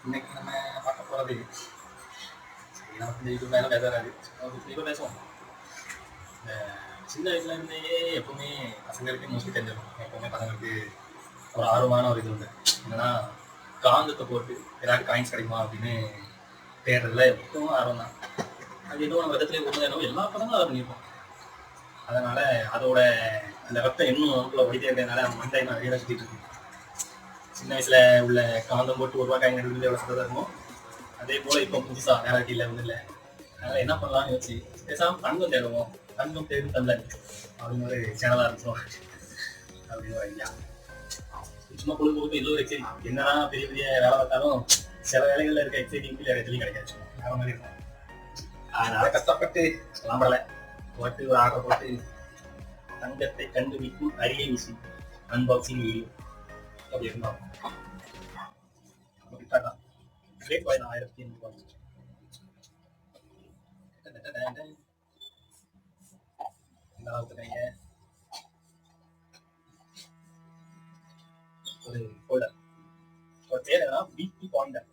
இன்னைக்கு நம்ம பார்க்க போகிறது நமக்கு இந்த யூடியூப் வேலை பேசாது. இப்போ பேசுவோம். இந்த சின்ன வயசுலேருந்தே எப்பவுமே பசங்களுக்கு மோஸ்ட்லி தெரிஞ்சிடும். எப்பவுமே பசங்களுக்கு ஒரு ஆர்வமான ஒரு இது உண்டு. என்னன்னா காந்தத்தை போட்டு ஏதாவது காயின்ஸ் கிடைக்குமா அப்படின்னு தேடுறதுல எப்பவும் ஆர்வம் தான். அது ஏதோ நம்ம விதத்துல உண்மையானோ எல்லா படங்களும் அதை பண்ணியிருப்போம். அதனால அதோட அந்த ரத்தம் இன்னும் நமக்குள்ள ஓடிட்டே இருக்கிறதுனால நம்ம மண்டை நான் வெளியே சுற்றிட்டு இருக்கேன். சின்ன வயசுல உள்ள காந்தம் போட்டு ஒரு ரூபா காயின் எடுக்கிறது எவ்வளோ சந்தோஷம் இருக்கும். அதே போல இப்போ புதுசா வேலைட்டியில் வந்து இல்லை. அதனால என்ன பண்ணலாம்னு யோசிச்சு பேசாமல் தங்கம் தேடுவோம். தங்கம் தேடி தந்தன் அப்படின்னு ஒரு சேனலாக இருந்துச்சோம் அப்படின்னு ஒரு ஐடியா. சும்மா பொழுதுபோக்கு ஏதோ ஒரு எக்ஸைட்டிங் என்னன்னா பெரிய பெரிய வேலை பார்த்தாலும் சில வேலைகளில் இருக்க எக்ஸைட்டிங் வேறு எதுலையும் கிடைக்காது. வேற மாதிரி இருக்கும். அதனால கஷ்டப்பட்டு நம்பலை போட்டு ஒரு ஆர்டர் போட்டு தங்கத்தை கண்டுபிடிக்கும் அரிய விஷயம் அன்பாக்சிங் வீடியோ அப்படி இருந்தாலும் ரேட் வாய் 1800 ஒரு ஃபோல்டர். ஒரு பேர் என்னன்னா பிபி பாயிண்டர்.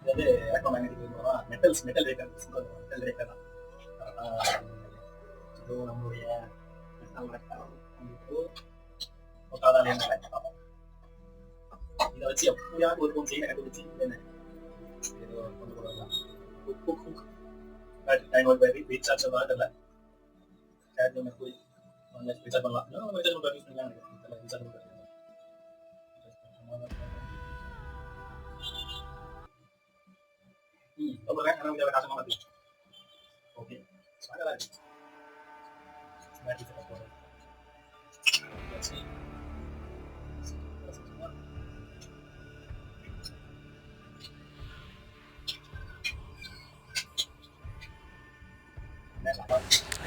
இது வந்து எலக்ட்ரோமேக்னெட்டிக் மெட்டல் ரேட்டர் தான். இது நம்மளுடைய இதை வச்சு எப்படியாவது ஒரு செய்ய கண்டுபிடிச்சு கொண்டு போடலாம். ரீசார்ஜ் தெரியல ரீசார்ஜ் பண்ணலாம். ஓகே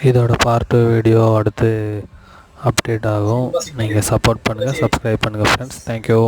இதோட பார்ட் வீடியோ அடுத்து அப்டேட் ஆகும். நீங்கள் சப்போர்ட் பண்ணுங்கள், சப்ஸ்கிரைப் பண்ணுங்கள் ஃப்ரெண்ட்ஸ். தேங்க்யூ.